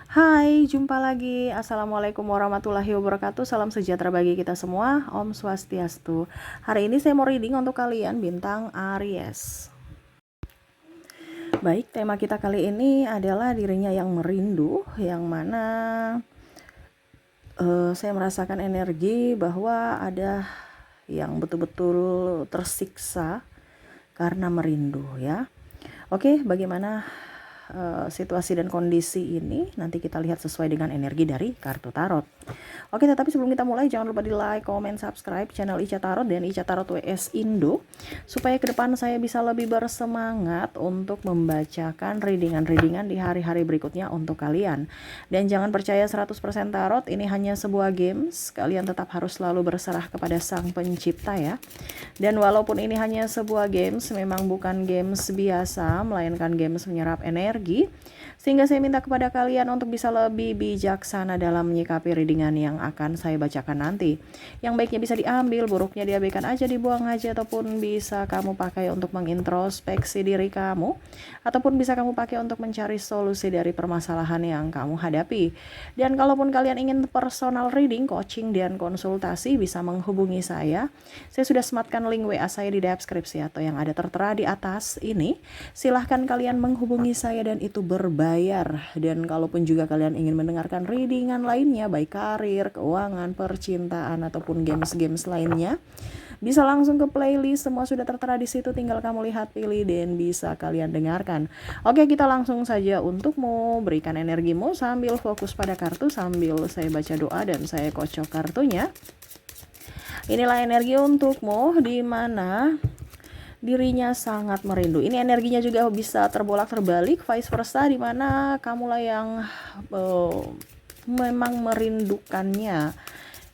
Hai, jumpa lagi. Assalamualaikum warahmatullahi wabarakatuh. Salam sejahtera bagi kita semua. Om Swastiastu. Hari ini saya mau reading untuk kalian bintang Aries. Baik, tema kita kali ini adalah dirinya yang merindu, yang mana saya merasakan energi bahwa ada yang betul-betul tersiksa karena merindu ya. Oke, bagaimana situasi dan kondisi ini nanti kita lihat sesuai dengan energi dari kartu tarot. Oke, tetapi sebelum kita mulai jangan lupa di like, comment, subscribe channel Ica Tarot dan Ica Tarot WS Indo supaya ke depan saya bisa lebih bersemangat untuk membacakan readingan-readingan di hari-hari berikutnya untuk kalian. Dan jangan percaya 100% tarot, ini hanya sebuah games. Kalian tetap harus selalu berserah kepada Sang Pencipta ya. Dan walaupun ini hanya sebuah games, memang bukan games biasa, melainkan games menyerap energi. Sehingga saya minta kepada kalian untuk bisa lebih bijaksana dalam menyikapi readingan yang akan saya bacakan nanti. Yang baiknya bisa diambil, buruknya diabaikan aja, dibuang aja, ataupun bisa kamu pakai untuk mengintrospeksi diri kamu, ataupun bisa kamu pakai untuk mencari solusi dari permasalahan yang kamu hadapi. Dan kalaupun kalian ingin personal reading, coaching, dan konsultasi, bisa menghubungi saya. Saya sudah sematkan link WA saya di deskripsi atau yang ada tertera di atas ini. Silahkan kalian menghubungi saya dan itu berbayar. Dan kalaupun juga kalian ingin mendengarkan readingan lainnya, baik karir, keuangan, percintaan, ataupun games-games lainnya, bisa langsung ke playlist, semua sudah tertera di situ, tinggal kamu lihat, pilih, dan bisa kalian dengarkan. Oke, kita langsung saja untukmu, berikan energimu sambil fokus pada kartu, sambil saya baca doa dan saya kocok kartunya. Inilah energi untukmu di mana dirinya sangat merindu. Ini energinya juga bisa terbolak terbalik, vice versa, di mana kamulah yang memang merindukannya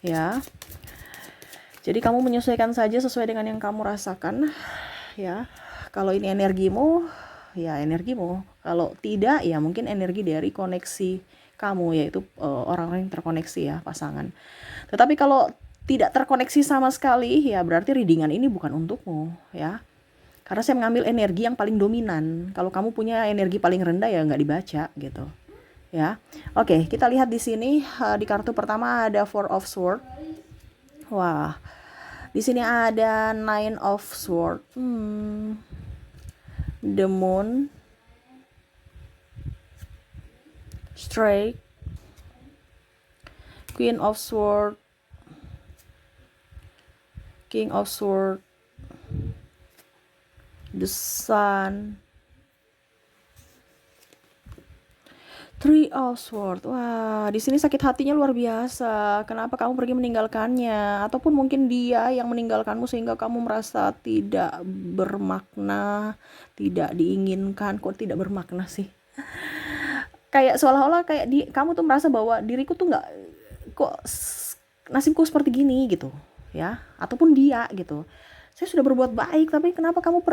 ya. Jadi kamu menyesuaikan saja sesuai dengan yang kamu rasakan ya. Kalau ini energimu, ya energimu. Kalau tidak, ya mungkin energi dari koneksi kamu, yaitu orang-orang yang terkoneksi ya, pasangan. Tetapi kalau tidak terkoneksi sama sekali, ya berarti readingan ini bukan untukmu ya. Karena saya mengambil energi yang paling dominan. Kalau kamu punya energi paling rendah ya nggak dibaca gitu. Ya. Oke, kita lihat di sini di kartu pertama ada Four of Swords. Wah. Di sini ada Nine of Swords. The Moon. Strike. Queen of Swords. King of Swords. The Sun. Three of Swords. Wah, di sini sakit hatinya luar biasa. Kenapa kamu pergi meninggalkannya? Ataupun mungkin dia yang meninggalkanmu sehingga kamu merasa tidak bermakna, tidak diinginkan. Kok tidak bermakna sih? Kayak seolah-olah kayak kamu tuh merasa bahwa diriku tuh nggak, kok nasibku seperti gini gitu ya. Ataupun dia gitu. Saya sudah berbuat baik, tapi kenapa kamu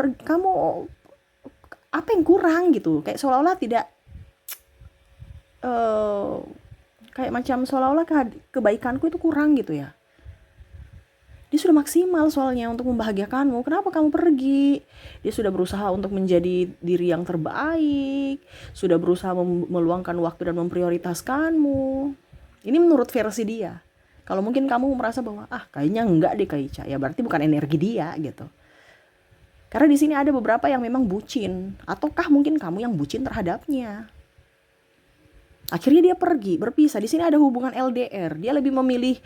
apa yang kurang gitu? Kayak seolah-olah tidak kayak macam seolah-olah kebaikanku itu kurang gitu ya. Dia sudah maksimal soalnya untuk membahagiakanmu. Kenapa kamu pergi? Dia sudah berusaha untuk menjadi diri yang terbaik, sudah berusaha meluangkan waktu dan memprioritaskanmu. Ini menurut versi dia. Kalau mungkin kamu merasa bahwa kayaknya enggak deh Kak Ica, ya berarti bukan energi dia gitu. Karena di sini ada beberapa yang memang bucin, ataukah mungkin kamu yang bucin terhadapnya. Akhirnya dia pergi, berpisah. Di sini ada hubungan LDR. Dia lebih memilih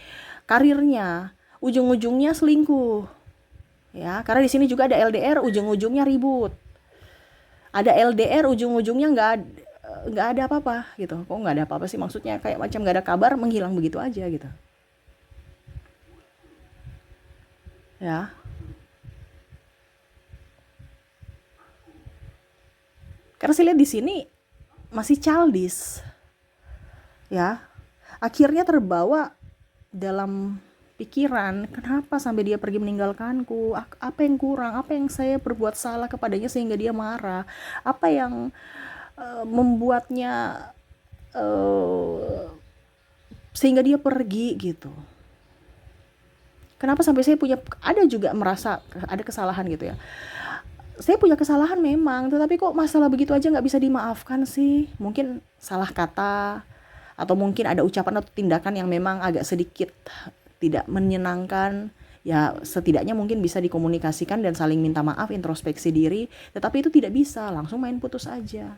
karirnya, ujung-ujungnya selingkuh. Ya, karena di sini juga ada LDR, ujung-ujungnya ribut. Ada LDR, ujung-ujungnya nggak ada apa-apa gitu. Kok nggak ada apa-apa sih? Maksudnya kayak macam nggak ada kabar, menghilang begitu aja gitu. Ya. Karena saya lihat di sini masih childish. Ya. Akhirnya terbawa dalam pikiran, kenapa sampai dia pergi meninggalkanku? Apa yang kurang? Apa yang saya perbuat salah kepadanya sehingga dia marah? Apa yang membuatnya sehingga dia pergi gitu? Kenapa sampai saya ada juga merasa ada kesalahan gitu ya. Saya punya kesalahan memang, tetapi kok masalah begitu aja nggak bisa dimaafkan sih? Mungkin salah kata, atau mungkin ada ucapan atau tindakan yang memang agak sedikit tidak menyenangkan, ya setidaknya mungkin bisa dikomunikasikan dan saling minta maaf, introspeksi diri. Tetapi itu tidak bisa, langsung main putus aja.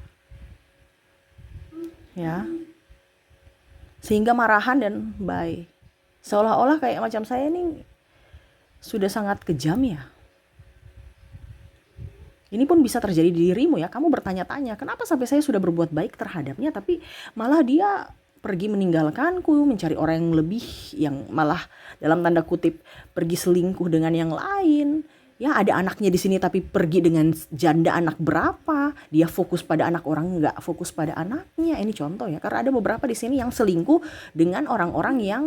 Ya. Sehingga marahan dan bye. Seolah-olah kayak macam saya ini sudah sangat kejam ya. Ini pun bisa terjadi di dirimu ya. Kamu bertanya-tanya, kenapa sampai saya sudah berbuat baik terhadapnya, tapi malah dia pergi meninggalkanku, mencari orang yang lebih, yang malah dalam tanda kutip pergi selingkuh dengan yang lain. Ya ada anaknya di sini tapi pergi dengan janda anak berapa. Dia fokus pada anak orang, nggak fokus pada anaknya. Ini contoh ya, karena ada beberapa di sini yang selingkuh dengan orang-orang yang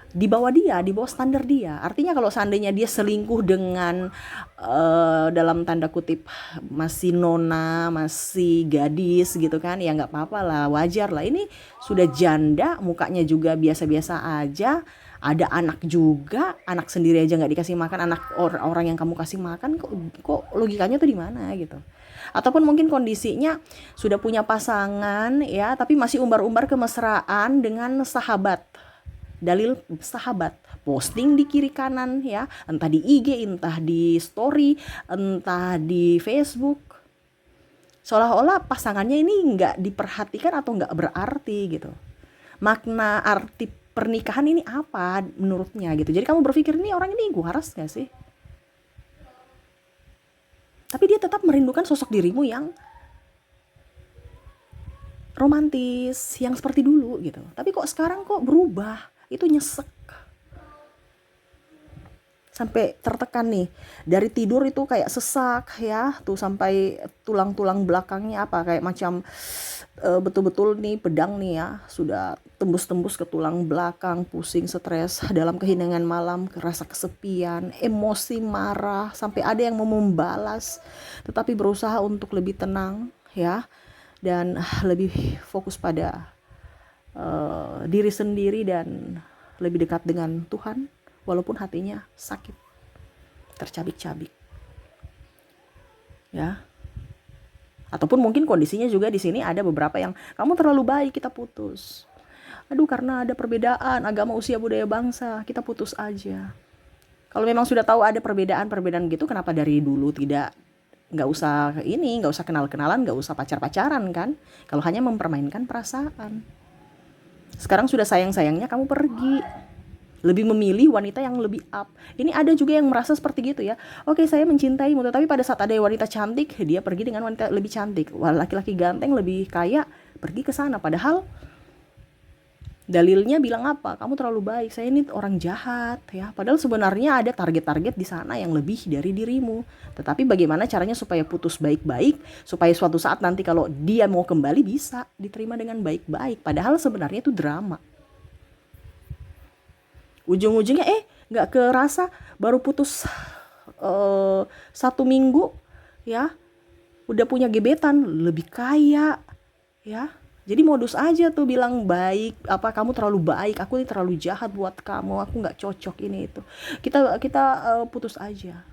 di bawah dia, di bawah standar dia. Artinya kalau seandainya dia selingkuh dengan dalam tanda kutip masih nona, masih gadis gitu kan, ya nggak apa-apa lah, wajar lah. Ini sudah janda, mukanya juga biasa-biasa aja, ada anak juga, anak sendiri aja nggak dikasih makan, anak orang yang kamu kasih makan, kok logikanya tuh di mana gitu. Ataupun mungkin kondisinya sudah punya pasangan ya, tapi masih umbar-umbar kemesraan dengan sahabat. Dalil sahabat, posting di kiri kanan ya, entah di IG, entah di story, entah di Facebook. Seolah-olah pasangannya ini nggak diperhatikan atau nggak berarti gitu. Makna arti pernikahan ini apa menurutnya gitu. Jadi kamu berpikir, ini orang ini waras gak sih? Tapi dia tetap merindukan sosok dirimu yang romantis, yang seperti dulu gitu. Tapi kok sekarang kok berubah? Itu nyesek. Sampai tertekan nih. Dari tidur itu kayak sesak ya. Tuh sampai tulang-tulang belakangnya apa, kayak macam betul-betul nih pedang nih ya. Sudah tembus-tembus ke tulang belakang, pusing, stres, dalam keheningan malam, rasa kesepian, emosi, marah, sampai ada yang mau membalas. Tetapi berusaha untuk lebih tenang ya. Dan lebih fokus pada diri sendiri dan lebih dekat dengan Tuhan, walaupun hatinya sakit, tercabik-cabik ya. Ataupun mungkin kondisinya juga di sini ada beberapa yang kamu terlalu baik, kita putus. Aduh, karena ada perbedaan agama, usia, budaya, bangsa, kita putus aja. Kalau memang sudah tahu ada perbedaan gitu, kenapa dari dulu nggak usah kenal-kenalan, nggak usah pacar-pacaran kan? Kalau hanya mempermainkan perasaan. Sekarang sudah sayang-sayangnya kamu pergi, lebih memilih wanita yang lebih up. Ini ada juga yang merasa seperti gitu ya. Oke, saya mencintaimu, tapi pada saat ada wanita cantik, dia pergi dengan wanita lebih cantik. Laki-laki ganteng, lebih kaya, pergi ke sana. Padahal dalilnya bilang apa? Kamu terlalu baik, saya ini orang jahat ya. Padahal sebenarnya ada target-target di sana yang lebih dari dirimu. Tetapi bagaimana caranya supaya putus baik-baik, supaya suatu saat nanti kalau dia mau kembali bisa diterima dengan baik-baik. Padahal sebenarnya itu drama. Ujung-ujungnya nggak kerasa baru putus 1 minggu ya, udah punya gebetan lebih kaya ya. Jadi modus aja tuh bilang baik, apa kamu terlalu baik, aku ini terlalu jahat buat kamu, aku nggak cocok ini itu. Kita putus aja.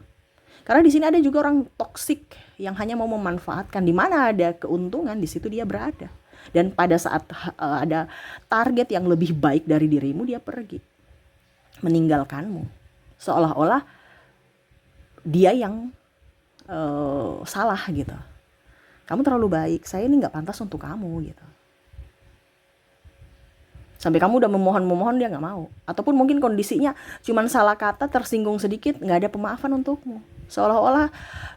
Karena di sini ada juga orang toksik yang hanya mau memanfaatkan. Di mana ada keuntungan, di situ dia berada. Dan pada saat ada target yang lebih baik dari dirimu, dia pergi, meninggalkanmu. Seolah-olah dia yang salah gitu. Kamu terlalu baik, saya ini nggak pantas untuk kamu gitu. Sampai kamu udah memohon dia nggak mau. Ataupun mungkin kondisinya cuman salah kata, tersinggung sedikit, nggak ada pemaafan untukmu. Seolah-olah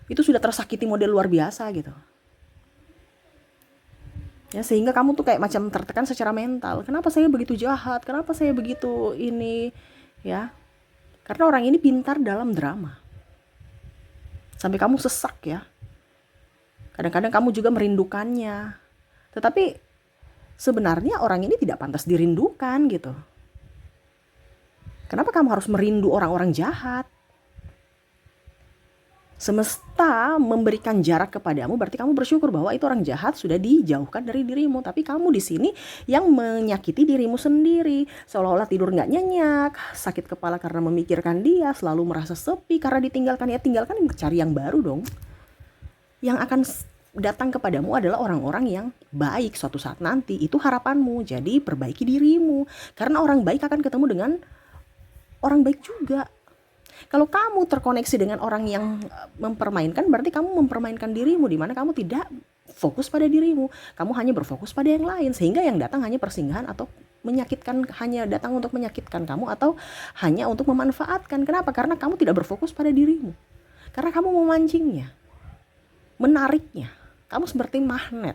itu sudah tersakiti model luar biasa gitu. Ya, sehingga kamu tuh kayak macam tertekan secara mental. Kenapa saya begitu jahat? Kenapa saya begitu ini? Ya, karena orang ini pintar dalam drama. Sampai kamu sesak ya. Kadang-kadang kamu juga merindukannya. Tetapi sebenarnya orang ini tidak pantas dirindukan gitu. Kenapa kamu harus merindu orang-orang jahat? Semesta memberikan jarak kepadamu, berarti kamu bersyukur bahwa itu orang jahat sudah dijauhkan dari dirimu. Tapi kamu di sini yang menyakiti dirimu sendiri, seolah-olah tidur nggak nyenyak, sakit kepala karena memikirkan dia, selalu merasa sepi karena ditinggalkan. Ya tinggalkan, cari yang baru dong, yang akan datang kepadamu adalah orang-orang yang baik suatu saat nanti. Itu harapanmu. Jadi perbaiki dirimu. Karena orang baik akan ketemu dengan orang baik juga. Kalau kamu terkoneksi dengan orang yang mempermainkan, berarti kamu mempermainkan dirimu, di mana kamu tidak fokus pada dirimu. Kamu hanya berfokus pada yang lain, sehingga yang datang hanya persinggahan atau menyakitkan, hanya datang untuk menyakitkan kamu atau hanya untuk memanfaatkan. Kenapa? Karena kamu tidak berfokus pada dirimu. Karena kamu memancingnya, menariknya. Kamu seperti magnet.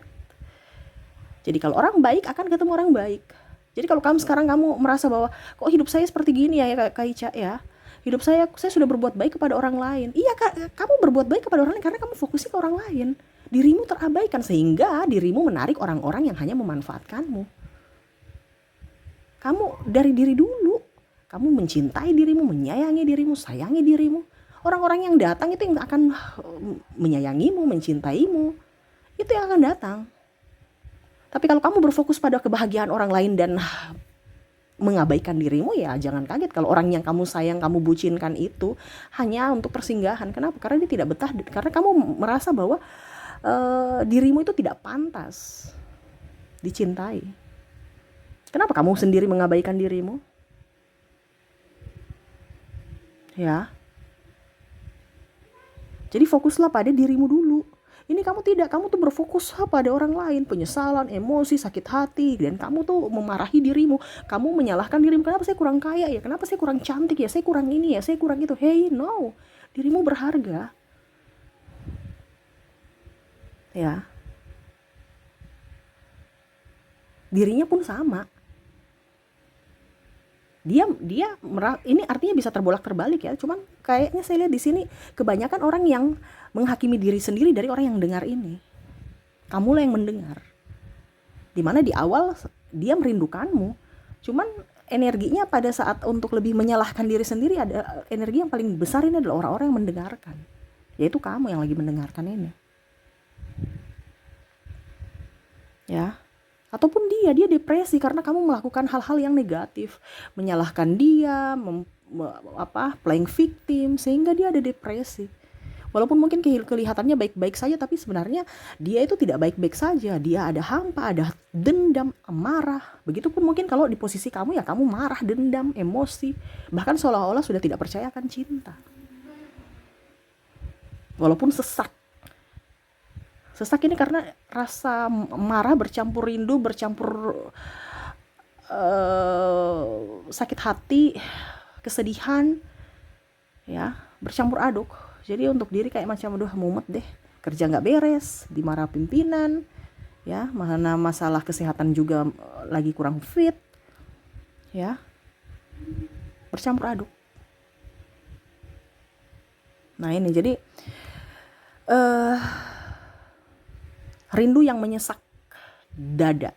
Jadi kalau orang baik akan ketemu orang baik. Jadi kalau sekarang kamu merasa bahwa kok hidup saya seperti gini ya Kak Ica ya. Hidup saya sudah berbuat baik kepada orang lain. Iya Kak, kamu berbuat baik kepada orang lain karena kamu fokusnya ke orang lain. Dirimu terabaikan sehingga dirimu menarik orang-orang yang hanya memanfaatkanmu. Kamu dari diri dulu. Kamu mencintai dirimu, menyayangi dirimu, sayangi dirimu. Orang-orang yang datang itu yang akan menyayangimu, mencintaimu. Itu yang akan datang. Tapi kalau kamu berfokus pada kebahagiaan orang lain dan mengabaikan dirimu, ya jangan kaget kalau orang yang kamu sayang, kamu bucinkan itu hanya untuk persinggahan. Kenapa? Karena dia tidak betah, karena kamu merasa bahwa dirimu itu tidak pantas dicintai. Kenapa kamu sendiri mengabaikan dirimu? Ya. Jadi fokuslah pada dirimu dulu. Ini kamu tidak, kamu tuh berfokus pada orang lain, penyesalan, emosi, sakit hati, dan kamu tuh memarahi dirimu, kamu menyalahkan dirimu, kenapa saya kurang kaya ya, kenapa saya kurang cantik ya, saya kurang ini ya, saya kurang itu. Hey, no, dirimu berharga. Ya. Dirinya pun sama. Dia ini artinya bisa terbolak-terbalik ya. Cuman kayaknya saya lihat di sini kebanyakan orang yang menghakimi diri sendiri dari orang yang dengar ini. Kamulah yang mendengar. Dimana di awal dia merindukanmu, cuman energinya pada saat untuk lebih menyalahkan diri sendiri, ada energi yang paling besar ini adalah orang-orang yang mendengarkan. Yaitu kamu yang lagi mendengarkan ini. Ya. Ataupun dia depresi karena kamu melakukan hal-hal yang negatif, menyalahkan dia, playing victim, sehingga dia ada depresi. Walaupun mungkin kelihatannya baik-baik saja, tapi sebenarnya dia itu tidak baik-baik saja. Dia ada hampa, ada dendam, amarah. Begitupun mungkin kalau di posisi kamu, ya kamu marah, dendam, emosi, bahkan seolah-olah sudah tidak percaya akan cinta. Walaupun sesak ini karena rasa marah bercampur rindu, bercampur sakit hati, kesedihan, ya, bercampur aduk. Jadi untuk diri kayak macam aduh mumet deh, kerja nggak beres, dimarah pimpinan, ya, mana masalah kesehatan juga lagi kurang fit, ya, bercampur aduk. Nah ini jadi rindu yang menyesak dada.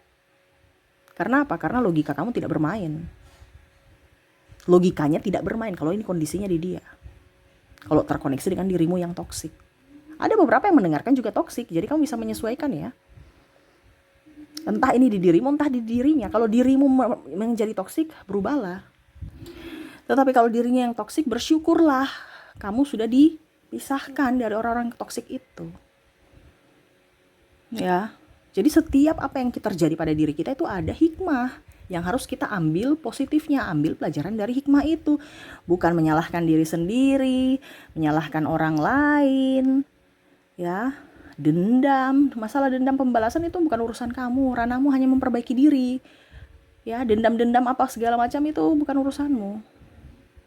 Karena apa? Karena logika kamu tidak bermain. Logikanya tidak bermain kalau ini kondisinya di dia. Kalau terkoneksi dengan dirimu yang toksik. Ada beberapa yang mendengarkan juga toksik, jadi kamu bisa menyesuaikan ya. Entah ini di dirimu, entah di dirinya. Kalau dirimu menjadi toksik, berubahlah. Tetapi kalau dirinya yang toksik, bersyukurlah kamu sudah dipisahkan dari orang-orang toksik itu. Ya, jadi setiap apa yang terjadi pada diri kita itu ada hikmah yang harus kita ambil positifnya, ambil pelajaran dari hikmah itu. Bukan menyalahkan diri sendiri, menyalahkan orang lain, ya, dendam. Masalah dendam pembalasan itu bukan urusan kamu, ranahmu hanya memperbaiki diri. Ya, dendam-dendam apa segala macam itu bukan urusanmu.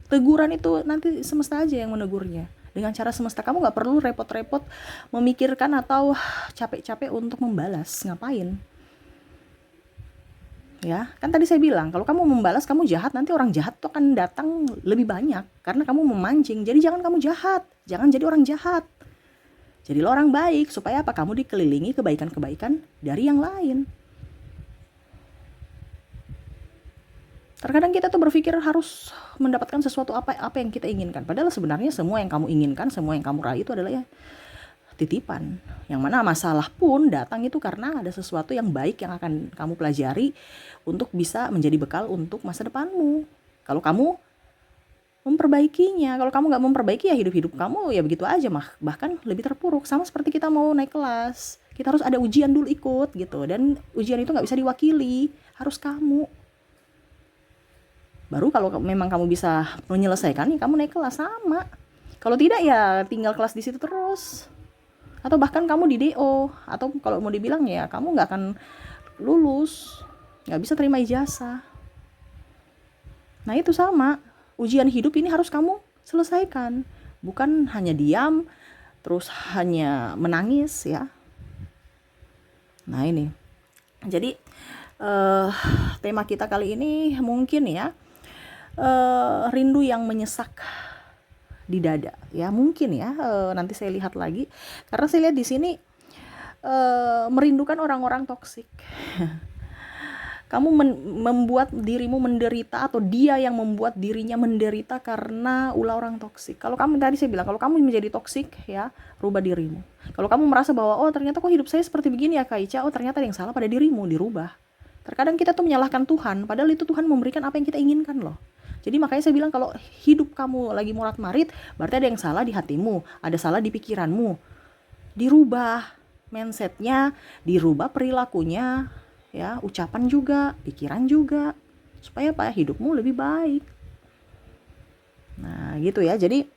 Teguran itu nanti semesta aja yang menegurnya. Dengan cara semesta, kamu gak perlu repot-repot memikirkan atau capek-capek untuk membalas. Ngapain? Ya, kan tadi saya bilang kalau kamu membalas, kamu jahat, nanti orang jahat tuh akan datang lebih banyak karena kamu memancing. Jadi jangan kamu jahat, jangan jadi orang jahat. Jadilah orang baik, supaya apa? Kamu dikelilingi kebaikan-kebaikan dari yang lain. Terkadang kita tuh berpikir harus mendapatkan sesuatu apa yang kita inginkan. Padahal sebenarnya semua yang kamu inginkan, semua yang kamu raih itu adalah ya titipan. Yang mana masalah pun datang itu karena ada sesuatu yang baik yang akan kamu pelajari untuk bisa menjadi bekal untuk masa depanmu. Kalau kamu memperbaikinya. Kalau kamu nggak memperbaiki, ya hidup kamu ya begitu aja, bahkan lebih terpuruk. Sama seperti kita mau naik kelas, kita harus ada ujian dulu ikut gitu, dan ujian itu nggak bisa diwakili, harus kamu. Baru kalau memang kamu bisa menyelesaikan, ya kamu naik kelas. Sama, kalau tidak ya tinggal kelas di situ terus, atau bahkan kamu di DO, atau kalau mau dibilang ya kamu nggak akan lulus, nggak bisa terima ijazah. Nah itu sama, ujian hidup ini harus kamu selesaikan, bukan hanya diam terus hanya menangis ya. Nah ini, jadi tema kita kali ini mungkin ya, rindu yang menyesak di dada ya, mungkin ya. Nanti saya lihat lagi, karena saya lihat di sini merindukan orang-orang toksik. Kamu membuat dirimu menderita, atau dia yang membuat dirinya menderita karena ulah orang toksik. Kalau kamu, tadi saya bilang, kalau kamu menjadi toksik ya, rubah dirimu. Kalau kamu merasa bahwa oh ternyata kok hidup saya seperti begini ya Kak Ica, oh ternyata ada yang salah pada dirimu, dirubah. Terkadang kita tuh menyalahkan Tuhan, padahal itu Tuhan memberikan apa yang kita inginkan loh. Jadi makanya saya bilang, kalau hidup kamu lagi morat-marit, berarti ada yang salah di hatimu, ada salah di pikiranmu. Dirubah mindsetnya, dirubah perilakunya ya, ucapan juga, pikiran juga, supaya apa, hidupmu lebih baik. Nah gitu ya. Jadi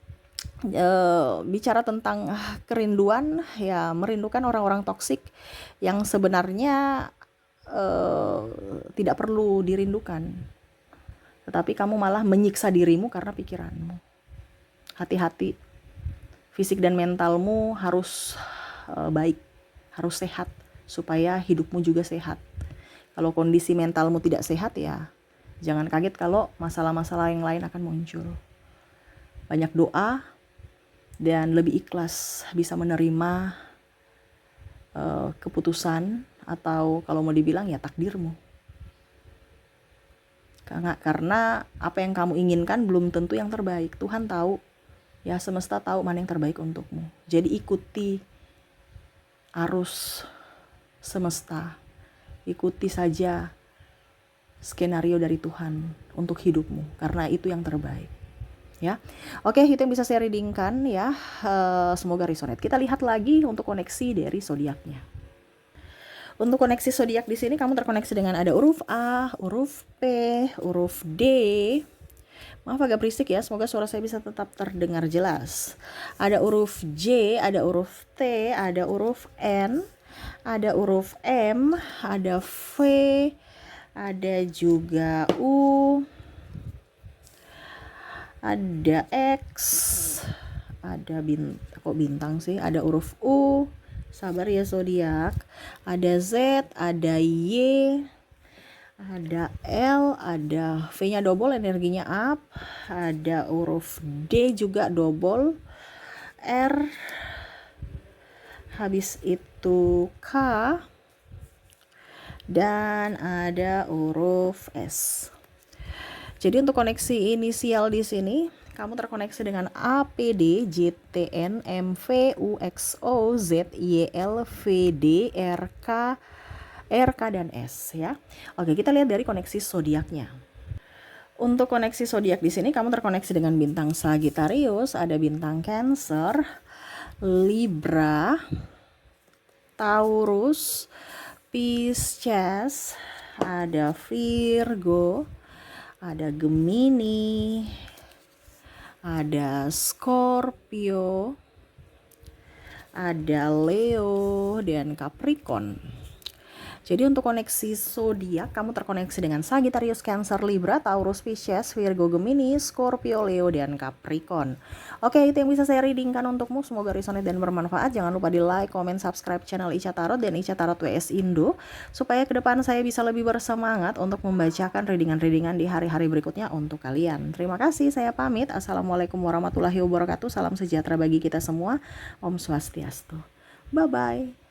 bicara tentang kerinduan ya, merindukan orang-orang toksik yang sebenarnya tidak perlu dirindukan, tetapi kamu malah menyiksa dirimu karena pikiranmu. Hati-hati, fisik dan mentalmu harus baik, harus sehat, supaya hidupmu juga sehat. Kalau kondisi mentalmu tidak sehat ya, jangan kaget kalau masalah-masalah yang lain akan muncul. Banyak doa dan lebih ikhlas bisa menerima keputusan, atau kalau mau dibilang ya takdirmu. Karena apa yang kamu inginkan belum tentu yang terbaik. Tuhan tahu ya, semesta tahu mana yang terbaik untukmu. Jadi ikuti arus semesta, ikuti saja skenario dari Tuhan untuk hidupmu, karena itu yang terbaik ya. Oke, itu yang bisa saya readingkan ya. Semoga resonate. Kita lihat lagi untuk koneksi dari zodiaknya. Untuk koneksi zodiak di sini, kamu terkoneksi dengan ada huruf A, huruf P, huruf D. Maaf agak berisik ya, semoga suara saya bisa tetap terdengar jelas. Ada huruf J, ada huruf T, ada huruf N, ada huruf M, ada V, ada juga U, ada X, ada bintang sih, ada huruf U, sabar ya zodiak, ada Z, ada Y, ada L, ada V-nya double, energinya up, ada huruf D juga double, R, habis itu K, dan ada huruf S. Jadi untuk koneksi inisial di sini, kamu terkoneksi dengan A, P, D, J, T, N, M, V, U, X, O, Z, Y, L, V, D, R, K, dan S ya. Oke, kita lihat dari koneksi zodiaknya. Untuk koneksi zodiak di sini, kamu terkoneksi dengan bintang Sagittarius, ada bintang Cancer, Libra, Taurus, Pisces, ada Virgo, ada Gemini, ada Scorpio, ada Leo, dan Capricorn. Jadi untuk koneksi zodiak, kamu terkoneksi dengan Sagittarius, Cancer, Libra, Taurus, Pisces, Virgo, Gemini, Scorpio, Leo, dan Capricorn. Oke, itu yang bisa saya readingkan untukmu. Semoga resonate dan bermanfaat. Jangan lupa di like, comment, subscribe channel Ica Tarot dan Ica Tarot WS Indo, supaya ke depan saya bisa lebih bersemangat untuk membacakan readingan-readingan di hari-hari berikutnya untuk kalian. Terima kasih, saya pamit. Assalamualaikum warahmatullahi wabarakatuh. Salam sejahtera bagi kita semua. Om Swastiastu. Bye-bye.